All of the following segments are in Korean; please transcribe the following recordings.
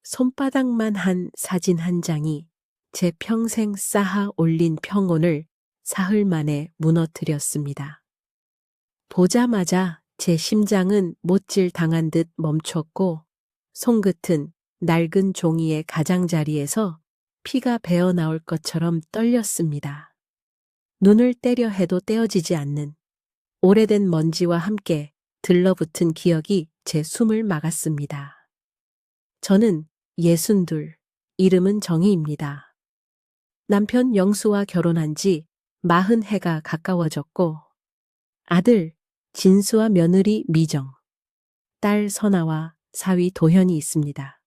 손바닥만 한 사진 한 장이 제 평생 쌓아 올린 평온을 사흘 만에 무너뜨렸습니다. 보자마자 제 심장은 못질 당한 듯 멈췄고 손끝은 낡은 종이의 가장자리에서 피가 배어나올 것처럼 떨렸습니다. 눈을 떼려 해도 떼어지지 않는 오래된 먼지와 함께 들러붙은 기억이 제 숨을 막았습니다. 저는 62, 이름은 정희입니다. 남편 영수와 결혼한 지 40해가 가까워졌고 아들 진수와 며느리 미정, 딸 선아와 사위 도현이 있습니다.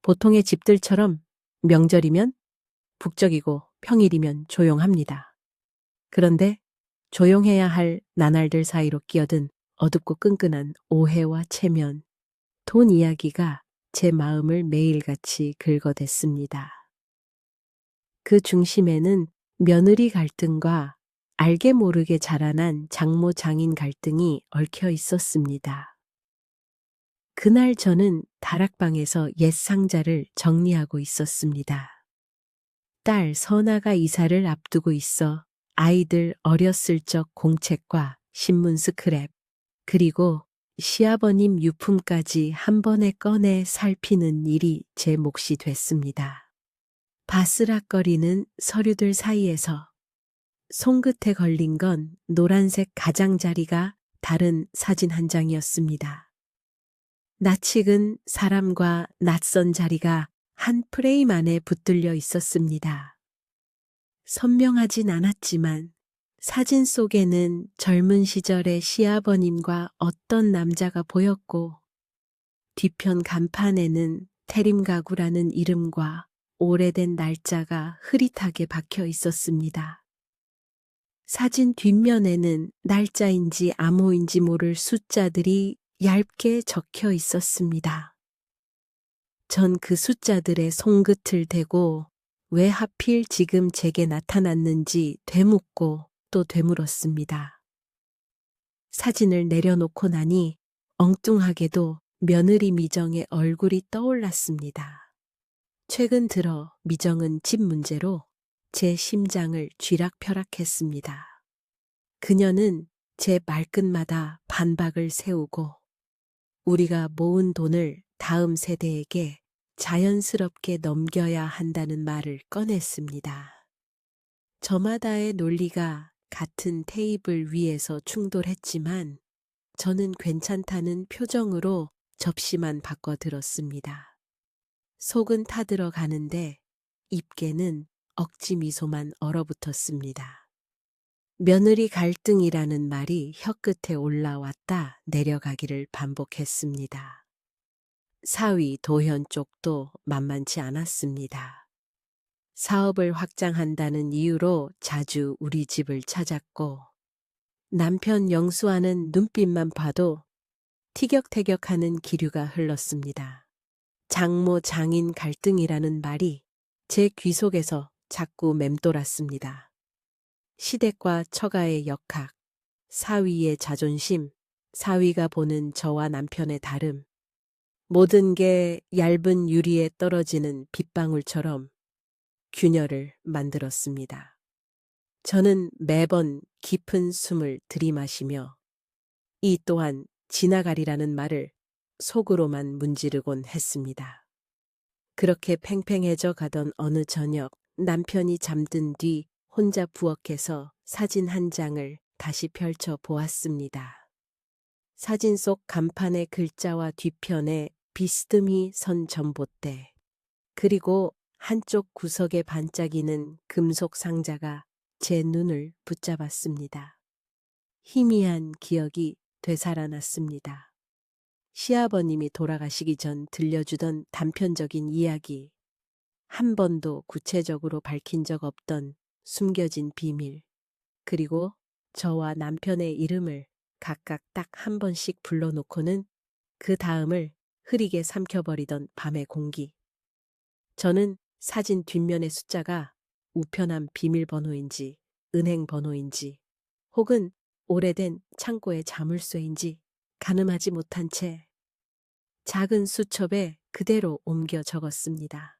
보통의 집들처럼 명절이면 북적이고 평일이면 조용합니다. 그런데 조용해야 할 나날들 사이로 끼어든 어둡고 끈끈한 오해와 체면, 돈 이야기가 제 마음을 매일같이 긁어댔습니다. 그 중심에는 며느리 갈등과 알게 모르게 자라난 장모 장인 갈등이 얽혀 있었습니다. 그날 저는 다락방에서 옛 상자를 정리하고 있었습니다. 딸 선아가 이사를 앞두고 있어 아이들 어렸을 적 공책과 신문 스크랩, 그리고 시아버님 유품까지 한 번에 꺼내 살피는 일이 제 몫이 됐습니다. 바스락거리는 서류들 사이에서 손끝에 걸린 건 노란색 가장자리가 다른 사진 한 장이었습니다. 낯익은 사람과 낯선 자리가 한 프레임 안에 붙들려 있었습니다. 선명하진 않았지만 사진 속에는 젊은 시절의 시아버님과 어떤 남자가 보였고 뒤편 간판에는 태림가구라는 이름과 오래된 날짜가 흐릿하게 박혀 있었습니다. 사진 뒷면에는 날짜인지 암호인지 모를 숫자들이 얇게 적혀 있었습니다. 전 그 숫자들의 손끝을 대고 왜 하필 지금 제게 나타났는지 되묻고 또 되물었습니다. 사진을 내려놓고 나니 엉뚱하게도 며느리 미정의 얼굴이 떠올랐습니다. 최근 들어 미정은 집 문제로 제 심장을 쥐락펴락했습니다. 그녀는 제 말끝마다 반박을 세우고 우리가 모은 돈을 다음 세대에게 자연스럽게 넘겨야 한다는 말을 꺼냈습니다. 저마다의 논리가 같은 테이블 위에서 충돌했지만 저는 괜찮다는 표정으로 접시만 바꿔 들었습니다. 속은 타들어 가는데 입게는 억지 미소만 얼어붙었습니다. 며느리 갈등이라는 말이 혀끝에 올라왔다 내려가기를 반복했습니다. 사위 도현 쪽도 만만치 않았습니다. 사업을 확장한다는 이유로 자주 우리 집을 찾았고 남편 영수와는 눈빛만 봐도 티격태격하는 기류가 흘렀습니다. 장모 장인 갈등이라는 말이 제 귀 속에서 자꾸 맴돌았습니다. 시댁과 처가의 역학, 사위의 자존심, 사위가 보는 저와 남편의 다름, 모든 게 얇은 유리에 떨어지는 빗방울처럼 균열을 만들었습니다. 저는 매번 깊은 숨을 들이마시며 이 또한 지나가리라는 말을 속으로만 문지르곤 했습니다. 그렇게 팽팽해져 가던 어느 저녁 남편이 잠든 뒤 혼자 부엌에서 사진 한 장을 다시 펼쳐 보았습니다. 사진 속 간판의 글자와 뒤편에 비스듬히 선 전봇대, 그리고 한쪽 구석에 반짝이는 금속 상자가 제 눈을 붙잡았습니다. 희미한 기억이 되살아났습니다. 시아버님이 돌아가시기 전 들려주던 단편적인 이야기, 한 번도 구체적으로 밝힌 적 없던 숨겨진 비밀, 그리고 저와 남편의 이름을 각각 딱 한 번씩 불러놓고는 그 다음을 흐리게 삼켜버리던 밤의 공기. 저는 사진 뒷면의 숫자가 우편함 비밀번호인지 은행번호인지 혹은 오래된 창고의 자물쇠인지 가늠하지 못한 채 작은 수첩에 그대로 옮겨 적었습니다.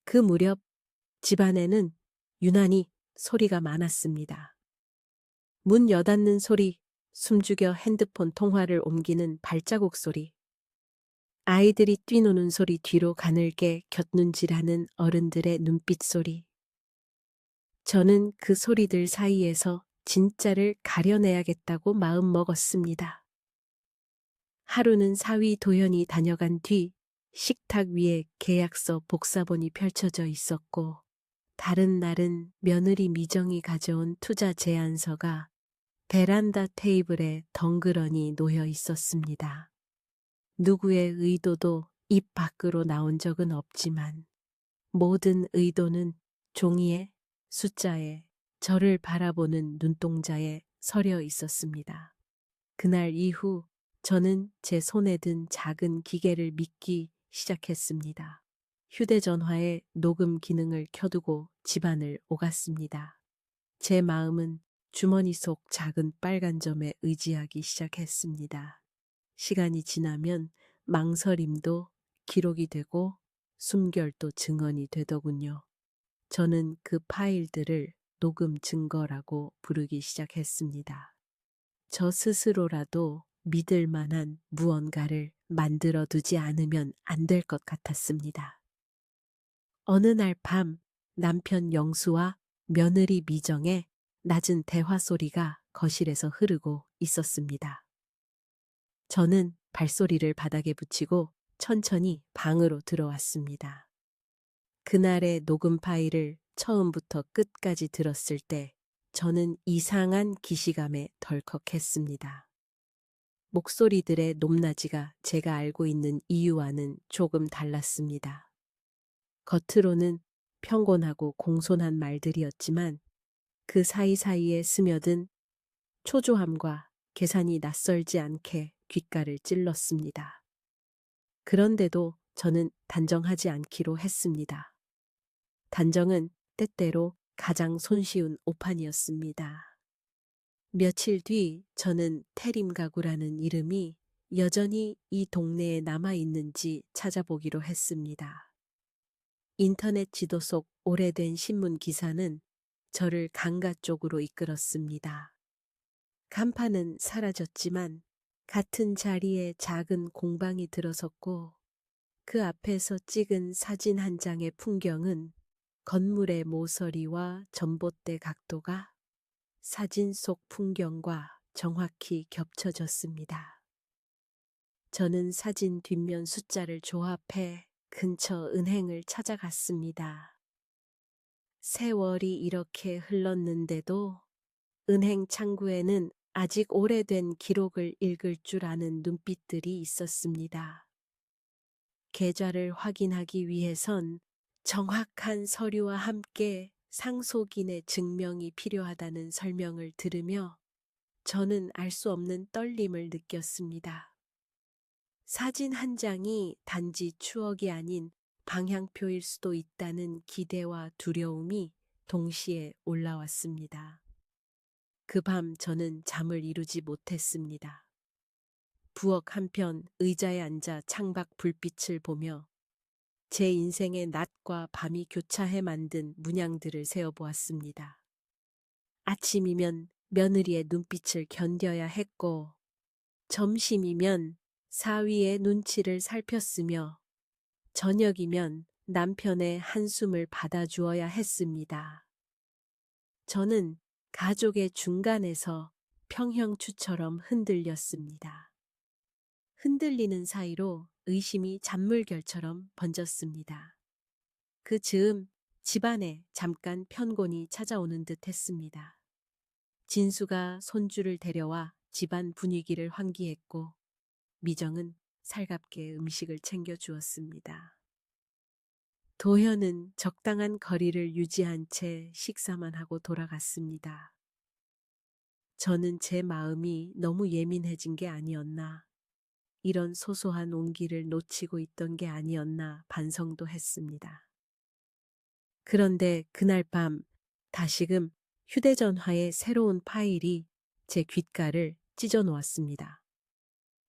그 무렵 집안에는 유난히 소리가 많았습니다. 문 여닫는 소리, 숨죽여 핸드폰 통화를 옮기는 발자국 소리, 아이들이 뛰노는 소리, 뒤로 가늘게 곁눈질하는 어른들의 눈빛 소리. 저는 그 소리들 사이에서 진짜를 가려내야겠다고 마음먹었습니다. 하루는 사위 도연이 다녀간 뒤 식탁 위에 계약서 복사본이 펼쳐져 있었고, 다른 날은 며느리 미정이 가져온 투자 제안서가 베란다 테이블에 덩그러니 놓여 있었습니다. 누구의 의도도 입 밖으로 나온 적은 없지만 모든 의도는 종이에, 숫자에, 저를 바라보는 눈동자에 서려 있었습니다. 그날 이후 저는 제 손에 든 작은 기계를 믿기 시작했습니다. 휴대전화에 녹음 기능을 켜두고 집안을 오갔습니다. 제 마음은 주머니 속 작은 빨간 점에 의지하기 시작했습니다. 시간이 지나면 망설임도 기록이 되고 숨결도 증언이 되더군요. 저는 그 파일들을 녹음 증거라고 부르기 시작했습니다. 저 스스로라도 믿을 만한 무언가를 만들어 두지 않으면 안 될 것 같았습니다. 어느 날 밤 남편 영수와 며느리 미정의 낮은 대화 소리가 거실에서 흐르고 있었습니다. 저는 발소리를 바닥에 붙이고 천천히 방으로 들어왔습니다. 그날의 녹음 파일을 처음부터 끝까지 들었을 때 저는 이상한 기시감에 덜컥했습니다. 목소리들의 높낮이가 제가 알고 있는 이유와는 조금 달랐습니다. 겉으로는 평온하고 공손한 말들이었지만 그 사이사이에 스며든 초조함과 계산이 낯설지 않게 귓가를 찔렀습니다. 그런데도 저는 단정하지 않기로 했습니다. 단정은 때때로 가장 손쉬운 오판이었습니다. 며칠 뒤 저는 태림 가구라는 이름이 여전히 이 동네에 남아있는지 찾아보기로 했습니다. 인터넷 지도 속 오래된 신문 기사는 저를 강가 쪽으로 이끌었습니다. 간판은 사라졌지만 같은 자리에 작은 공방이 들어섰고 그 앞에서 찍은 사진 한 장의 풍경은 건물의 모서리와 전봇대 각도가 사진 속 풍경과 정확히 겹쳐졌습니다. 저는 사진 뒷면 숫자를 조합해 근처 은행을 찾아갔습니다. 세월이 이렇게 흘렀는데도 은행 창구에는 아직 오래된 기록을 읽을 줄 아는 눈빛들이 있었습니다. 계좌를 확인하기 위해선 정확한 서류와 함께 상속인의 증명이 필요하다는 설명을 들으며 저는 알 수 없는 떨림을 느꼈습니다. 사진 한 장이 단지 추억이 아닌 방향표일 수도 있다는 기대와 두려움이 동시에 올라왔습니다. 그 밤 저는 잠을 이루지 못했습니다. 부엌 한편 의자에 앉아 창밖 불빛을 보며 제 인생의 낮과 밤이 교차해 만든 문양들을 세어보았습니다. 아침이면 며느리의 눈빛을 견뎌야 했고, 점심이면 사위의 눈치를 살폈으며, 저녁이면 남편의 한숨을 받아주어야 했습니다. 저는 가족의 중간에서 평형추처럼 흔들렸습니다. 흔들리는 사이로 의심이 잔물결처럼 번졌습니다. 그 즈음 집안에 잠깐 편곤이 찾아오는 듯 했습니다. 진수가 손주를 데려와 집안 분위기를 환기했고 미정은 살갑게 음식을 챙겨 주었습니다. 도현은 적당한 거리를 유지한 채 식사만 하고 돌아갔습니다. 저는 제 마음이 너무 예민해진 게 아니었나, 이런 소소한 온기를 놓치고 있던 게 아니었나 반성도 했습니다. 그런데 그날 밤 다시금 휴대전화의 새로운 파일이 제 귓가를 찢어 놓았습니다.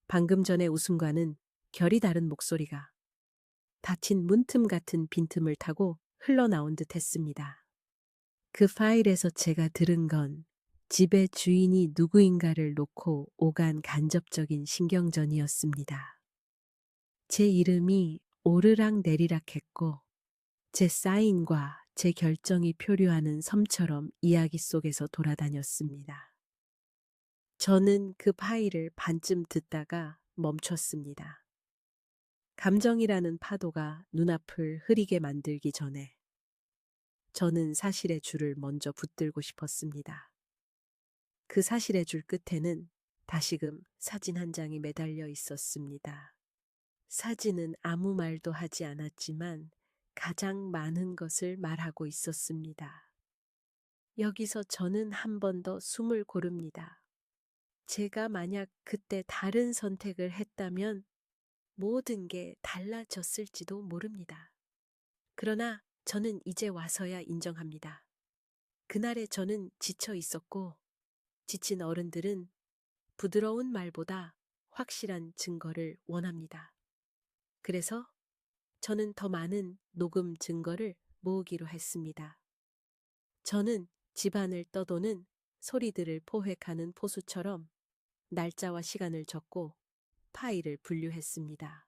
방금 전의 웃음과는 결이 다른 목소리가 닫힌 문틈 같은 빈틈을 타고 흘러나온 듯 했습니다. 그 파일에서 제가 들은 건 집의 주인이 누구인가를 놓고 오간 간접적인 신경전이었습니다. 제 이름이 오르락 내리락 했고 제 사인과 제 결정이 표류하는 섬처럼 이야기 속에서 돌아다녔습니다. 저는 그 파일을 반쯤 듣다가 멈췄습니다. 감정이라는 파도가 눈앞을 흐리게 만들기 전에 저는 사실의 줄을 먼저 붙들고 싶었습니다. 그 사실의 줄 끝에는 다시금 사진 한 장이 매달려 있었습니다. 사진은 아무 말도 하지 않았지만 가장 많은 것을 말하고 있었습니다. 여기서 저는 한 번 더 숨을 고릅니다. 제가 만약 그때 다른 선택을 했다면 모든 게 달라졌을지도 모릅니다. 그러나 저는 이제 와서야 인정합니다. 그날의 저는 지쳐 있었고 지친 어른들은 부드러운 말보다 확실한 증거를 원합니다. 그래서 저는 더 많은 녹음 증거를 모으기로 했습니다. 저는 집안을 떠도는 소리들을 포획하는 포수처럼 날짜와 시간을 적고 파일을 분류했습니다.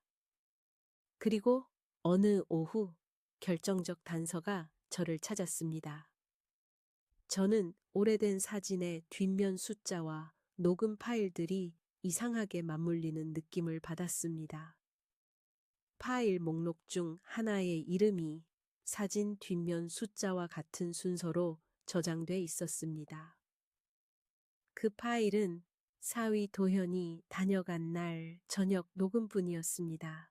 그리고 어느 오후 결정적 단서가 저를 찾았습니다. 저는 오래된 사진의 뒷면 숫자와 녹음 파일들이 이상하게 맞물리는 느낌을 받았습니다. 파일 목록 중 하나의 이름이 사진 뒷면 숫자와 같은 순서로 저장돼 있었습니다. 그 파일은 사위 도현이 다녀간 날 저녁 녹음뿐이었습니다.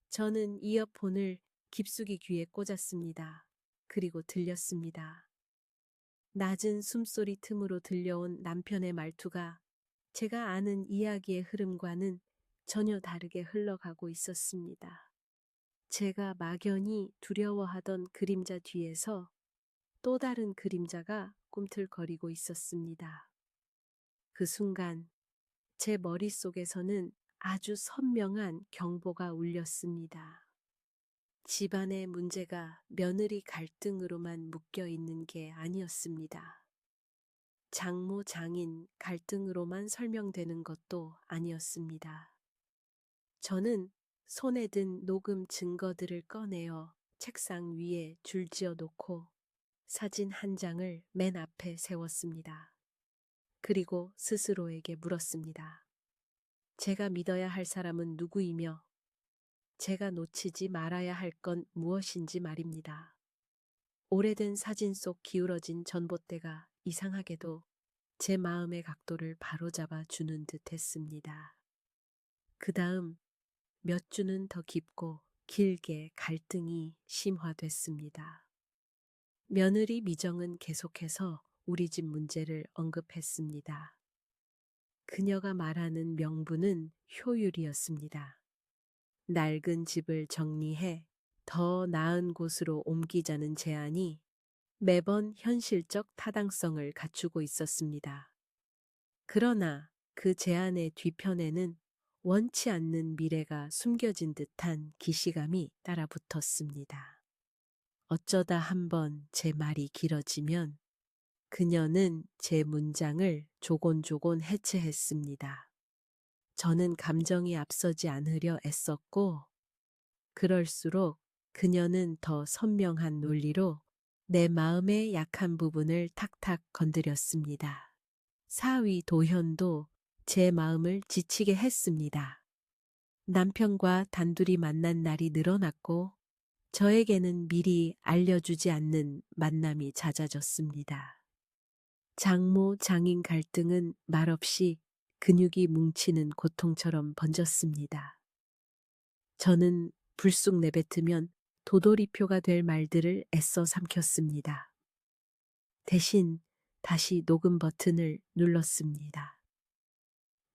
저는 이어폰을 깊숙이 귀에 꽂았습니다. 그리고 들렸습니다. 낮은 숨소리 틈으로 들려온 남편의 말투가 제가 아는 이야기의 흐름과는 전혀 다르게 흘러가고 있었습니다. 제가 막연히 두려워하던 그림자 뒤에서 또 다른 그림자가 꿈틀거리고 있었습니다. 그 순간 제 머릿속에서는 아주 선명한 경보가 울렸습니다. 집안의 문제가 며느리 갈등으로만 묶여 있는 게 아니었습니다. 장모 장인 갈등으로만 설명되는 것도 아니었습니다. 저는 손에 든 녹음 증거들을 꺼내어 책상 위에 줄지어 놓고 사진 한 장을 맨 앞에 세웠습니다. 그리고 스스로에게 물었습니다. 제가 믿어야 할 사람은 누구이며 제가 놓치지 말아야 할 건 무엇인지 말입니다. 오래된 사진 속 기울어진 전봇대가 이상하게도 제 마음의 각도를 바로잡아 주는 듯 했습니다. 그 다음 몇 주는 더 깊고 길게 갈등이 심화됐습니다. 며느리 미정은 계속해서 우리 집 문제를 언급했습니다. 그녀가 말하는 명분은 효율이었습니다. 낡은 집을 정리해 더 나은 곳으로 옮기자는 제안이 매번 현실적 타당성을 갖추고 있었습니다. 그러나 그 제안의 뒤편에는 원치 않는 미래가 숨겨진 듯한 기시감이 따라붙었습니다. 어쩌다 한번 제 말이 길어지면 그녀는 제 문장을 조곤조곤 해체했습니다. 저는 감정이 앞서지 않으려 애썼고 그럴수록 그녀는 더 선명한 논리로 내 마음의 약한 부분을 탁탁 건드렸습니다. 사위 도현도 제 마음을 지치게 했습니다. 남편과 단둘이 만난 날이 늘어났고 저에게는 미리 알려주지 않는 만남이 잦아졌습니다. 장모 장인 갈등은 말없이 근육이 뭉치는 고통처럼 번졌습니다. 저는 불쑥 내뱉으면 도돌이표가 될 말들을 애써 삼켰습니다. 대신 다시 녹음 버튼을 눌렀습니다.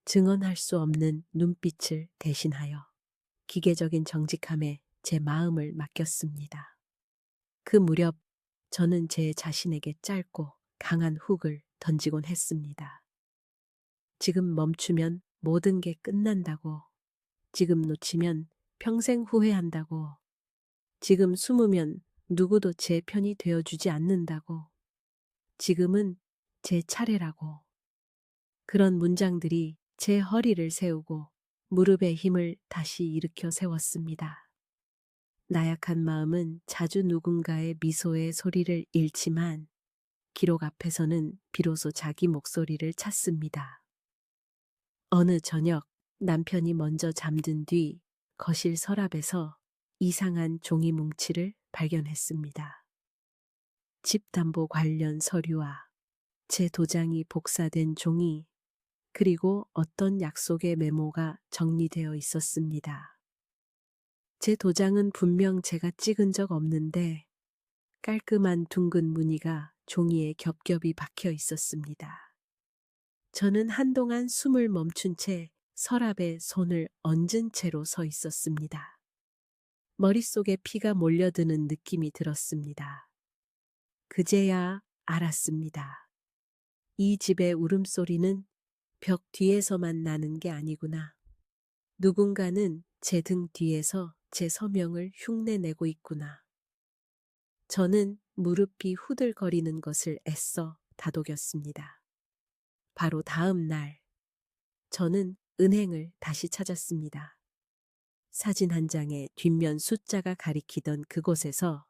증언할 수 없는 눈빛을 대신하여 기계적인 정직함에 제 마음을 맡겼습니다. 그 무렵 저는 제 자신에게 짧고 강한 훅을 던지곤 했습니다. 지금 멈추면 모든 게 끝난다고, 지금 놓치면 평생 후회한다고, 지금 숨으면 누구도 제 편이 되어주지 않는다고. 지금은 제 차례라고. 그런 문장들이 제 허리를 세우고 무릎의 힘을 다시 일으켜 세웠습니다. 나약한 마음은 자주 누군가의 미소의 소리를 잃지만 기록 앞에서는 비로소 자기 목소리를 찾습니다. 어느 저녁 남편이 먼저 잠든 뒤 거실 서랍에서 이상한 종이 뭉치를 발견했습니다. 집담보 관련 서류와 제 도장이 복사된 종이, 그리고 어떤 약속의 메모가 정리되어 있었습니다. 제 도장은 분명 제가 찍은 적 없는데 깔끔한 둥근 무늬가 종이에 겹겹이 박혀 있었습니다. 저는 한동안 숨을 멈춘 채 서랍에 손을 얹은 채로 서 있었습니다. 머릿속에 피가 몰려드는 느낌이 들었습니다. 그제야 알았습니다. 이 집의 울음소리는 벽 뒤에서만 나는 게 아니구나. 누군가는 제 등 뒤에서 제 서명을 흉내내고 있구나. 저는 무릎이 후들거리는 것을 애써 다독였습니다. 바로 다음 날, 저는 은행을 다시 찾았습니다. 사진 한 장에 뒷면 숫자가 가리키던 그곳에서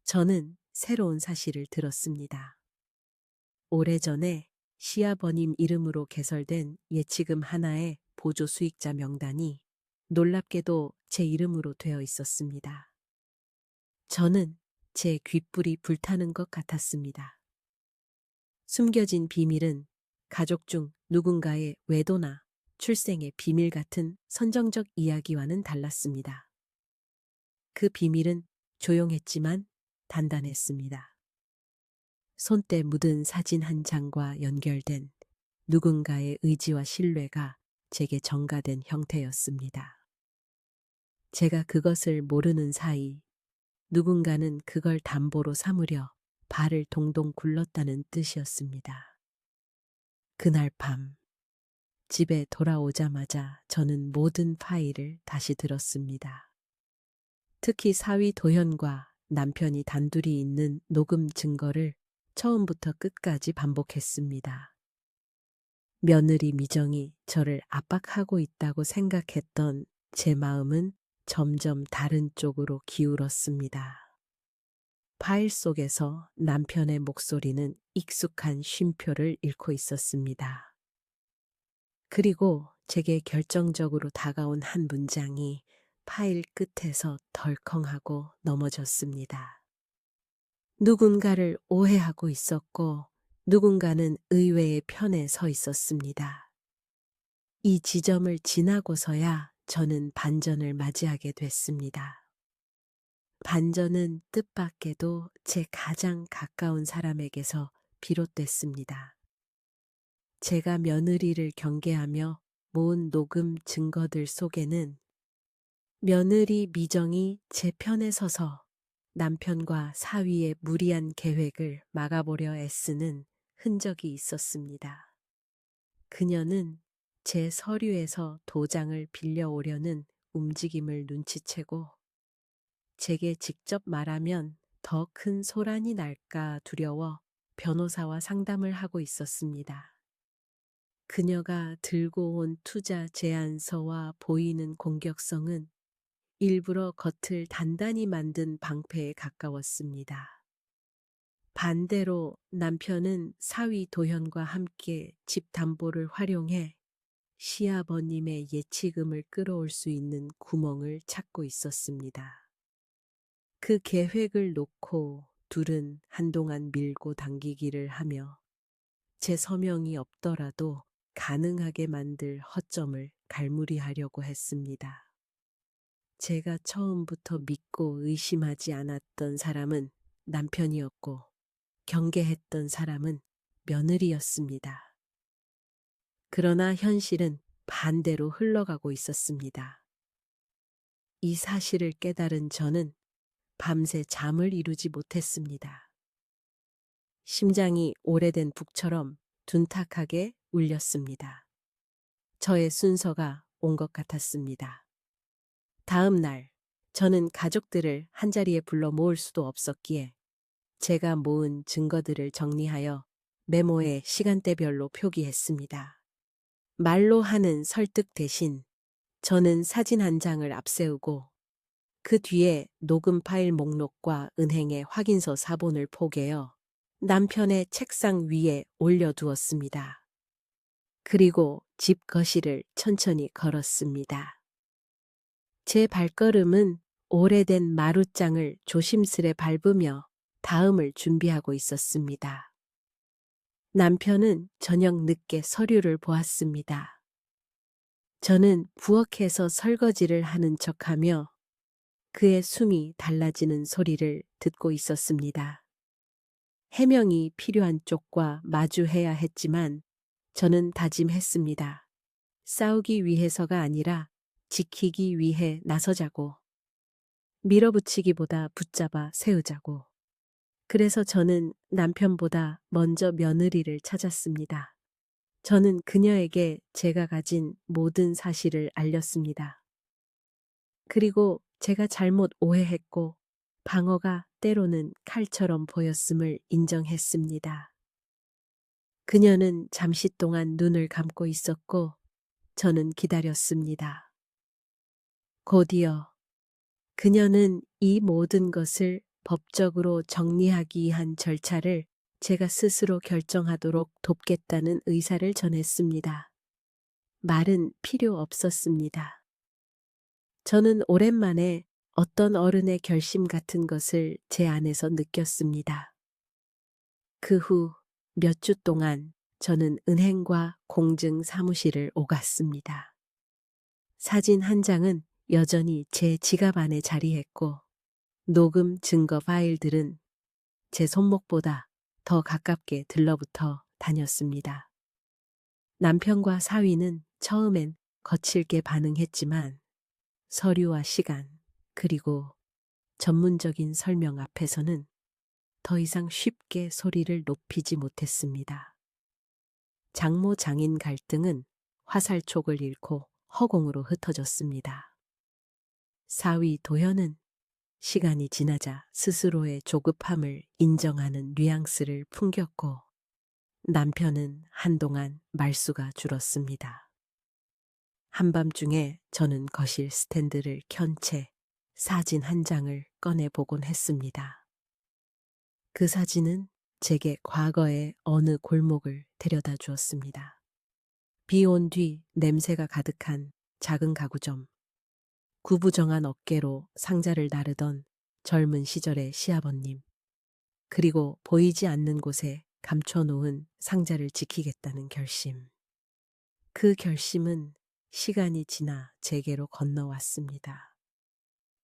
저는 새로운 사실을 들었습니다. 오래전에 시아버님 이름으로 개설된 예치금 하나의 보조 수익자 명단이 놀랍게도 제 이름으로 되어 있었습니다. 저는 제 귓불이 불타는 것 같았습니다. 숨겨진 비밀은 가족 중 누군가의 외도나 출생의 비밀 같은 선정적 이야기와는 달랐습니다. 그 비밀은 조용했지만 단단했습니다. 손때 묻은 사진 한 장과 연결된 누군가의 의지와 신뢰가 제게 전가된 형태였습니다. 제가 그것을 모르는 사이 누군가는 그걸 담보로 삼으려 발을 동동 굴렀다는 뜻이었습니다. 그날 밤 집에 돌아오자마자 저는 모든 파일을 다시 들었습니다. 특히 사위 도현과 남편이 단둘이 있는 녹음 증거를 처음부터 끝까지 반복했습니다. 며느리 미정이 저를 압박하고 있다고 생각했던 제 마음은 점점 다른 쪽으로 기울었습니다. 파일 속에서 남편의 목소리는 익숙한 쉼표를 잃고 있었습니다. 그리고 제게 결정적으로 다가온 한 문장이 파일 끝에서 덜컹하고 넘어졌습니다. 누군가를 오해하고 있었고 누군가는 의외의 편에 서 있었습니다. 이 지점을 지나고서야 저는 반전을 맞이하게 됐습니다. 반전은 뜻밖에도 제 가장 가까운 사람에게서 비롯됐습니다. 제가 며느리를 경계하며 모은 녹음 증거들 속에는 며느리 미정이 제 편에 서서 남편과 사위의 무리한 계획을 막아보려 애쓰는 흔적이 있었습니다. 그녀는 제 서류에서 도장을 빌려오려는 움직임을 눈치채고 제게 직접 말하면 더 큰 소란이 날까 두려워 변호사와 상담을 하고 있었습니다. 그녀가 들고 온 투자 제안서와 보이는 공격성은 일부러 겉을 단단히 만든 방패에 가까웠습니다. 반대로 남편은 사위 도현과 함께 집 담보를 활용해 시아버님의 예치금을 끌어올 수 있는 구멍을 찾고 있었습니다. 그 계획을 놓고 둘은 한동안 밀고 당기기를 하며 제 서명이 없더라도 가능하게 만들 허점을 갈무리하려고 했습니다. 제가 처음부터 믿고 의심하지 않았던 사람은 남편이었고 경계했던 사람은 며느리였습니다. 그러나 현실은 반대로 흘러가고 있었습니다. 이 사실을 깨달은 저는 밤새 잠을 이루지 못했습니다. 심장이 오래된 북처럼 둔탁하게 울렸습니다. 저의 순서가 온 것 같았습니다. 다음 날 저는 가족들을 한자리에 불러 모을 수도 없었기에 제가 모은 증거들을 정리하여 메모에 시간대별로 표기했습니다. 말로 하는 설득 대신 저는 사진 한 장을 앞세우고 그 뒤에 녹음 파일 목록과 은행의 확인서 사본을 포개어 남편의 책상 위에 올려두었습니다. 그리고 집 거실을 천천히 걸었습니다. 제 발걸음은 오래된 마룻장을 조심스레 밟으며 다음을 준비하고 있었습니다. 남편은 저녁 늦게 서류를 보았습니다. 저는 부엌에서 설거지를 하는 척하며 그의 숨이 달라지는 소리를 듣고 있었습니다. 해명이 필요한 쪽과 마주해야 했지만 저는 다짐했습니다. 싸우기 위해서가 아니라 지키기 위해 나서자고. 밀어붙이기보다 붙잡아 세우자고. 그래서 저는 남편보다 먼저 며느리를 찾았습니다. 저는 그녀에게 제가 가진 모든 사실을 알렸습니다. 그리고 제가 잘못 오해했고 방어가 때로는 칼처럼 보였음을 인정했습니다. 그녀는 잠시 동안 눈을 감고 있었고 저는 기다렸습니다. 곧이어 그녀는 이 모든 것을 법적으로 정리하기 위한 절차를 제가 스스로 결정하도록 돕겠다는 의사를 전했습니다. 말은 필요 없었습니다. 저는 오랜만에 어떤 어른의 결심 같은 것을 제 안에서 느꼈습니다. 그 후 몇 주 동안 저는 은행과 공증 사무실을 오갔습니다. 사진 한 장은 여전히 제 지갑 안에 자리했고 녹음 증거 파일들은 제 손목보다 더 가깝게 들러붙어 다녔습니다. 남편과 사위는 처음엔 거칠게 반응했지만 서류와 시간 그리고 전문적인 설명 앞에서는 더 이상 쉽게 소리를 높이지 못했습니다. 장모 장인 갈등은 화살촉을 잃고 허공으로 흩어졌습니다. 사위 도현은 시간이 지나자 스스로의 조급함을 인정하는 뉘앙스를 풍겼고 남편은 한동안 말수가 줄었습니다. 한밤중에 저는 거실 스탠드를 켠 채 사진 한 장을 꺼내보곤 했습니다. 그 사진은 제게 과거의 어느 골목을 데려다 주었습니다. 비 온 뒤 냄새가 가득한 작은 가구점, 구부정한 어깨로 상자를 나르던 젊은 시절의 시아버님, 그리고 보이지 않는 곳에 감춰놓은 상자를 지키겠다는 결심. 그 결심은 시간이 지나 제게로 건너왔습니다.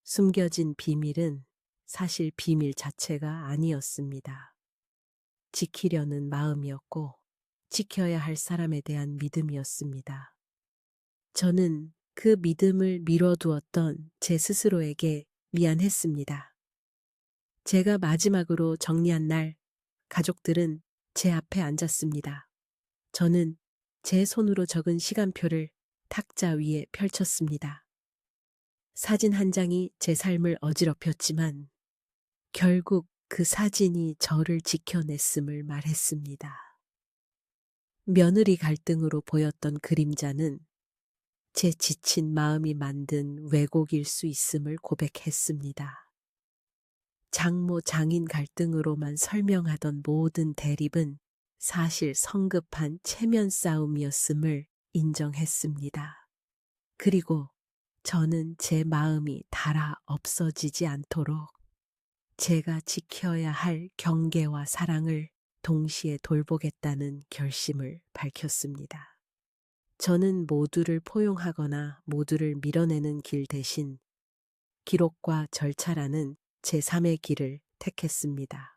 숨겨진 비밀은 사실 비밀 자체가 아니었습니다. 지키려는 마음이었고 지켜야 할 사람에 대한 믿음이었습니다. 저는 그 믿음을 미뤄두었던 제 스스로에게 미안했습니다. 제가 마지막으로 정리한 날 가족들은 제 앞에 앉았습니다. 저는 제 손으로 적은 시간표를 탁자 위에 펼쳤습니다. 사진 한 장이 제 삶을 어지럽혔지만 결국 그 사진이 저를 지켜냈음을 말했습니다. 며느리 갈등으로 보였던 그림자는 제 지친 마음이 만든 왜곡일 수 있음을 고백했습니다. 장모 장인 갈등으로만 설명하던 모든 대립은 사실 성급한 체면 싸움이었음을 인정했습니다. 그리고 저는 제 마음이 닳아 없어지지 않도록 제가 지켜야 할 경계와 사랑을 동시에 돌보겠다는 결심을 밝혔습니다. 저는 모두를 포용하거나 모두를 밀어내는 길 대신 기록과 절차라는 제3의 길을 택했습니다.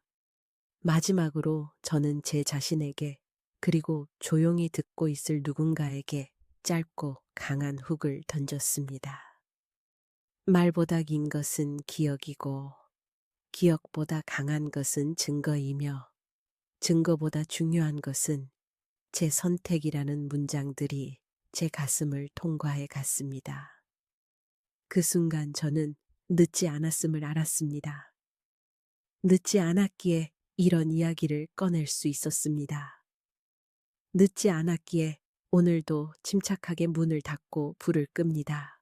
마지막으로 저는 제 자신에게 그리고 조용히 듣고 있을 누군가에게 짧고 강한 훅을 던졌습니다. 말보다 긴 것은 기억이고 기억보다 강한 것은 증거이며 증거보다 중요한 것은 제 선택이라는 문장들이 제 가슴을 통과해 갔습니다. 그 순간 저는 늦지 않았음을 알았습니다. 늦지 않았기에 이런 이야기를 꺼낼 수 있었습니다. 늦지 않았기에 오늘도 침착하게 문을 닫고 불을 끕니다.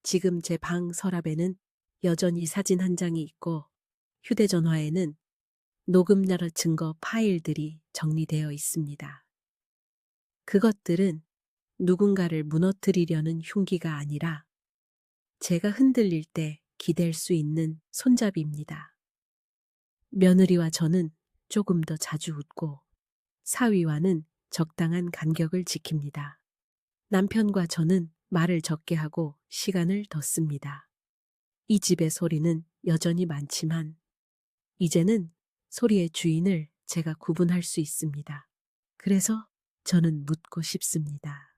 지금 제 방 서랍에는 여전히 사진 한 장이 있고 휴대전화에는 녹음 여러 증거 파일들이 정리되어 있습니다. 그것들은 누군가를 무너뜨리려는 흉기가 아니라 제가 흔들릴 때 기댈 수 있는 손잡이입니다. 며느리와 저는 조금 더 자주 웃고 사위와는 적당한 간격을 지킵니다. 남편과 저는 말을 적게 하고 시간을 더 씁니다. 이 집의 소리는 여전히 많지만 이제는 소리의 주인을 제가 구분할 수 있습니다. 그래서 저는 묻고 싶습니다.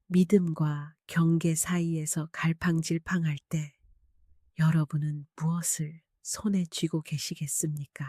믿음과 경계 사이에서 갈팡질팡할 때 여러분은 무엇을 손에 쥐고 계시겠습니까?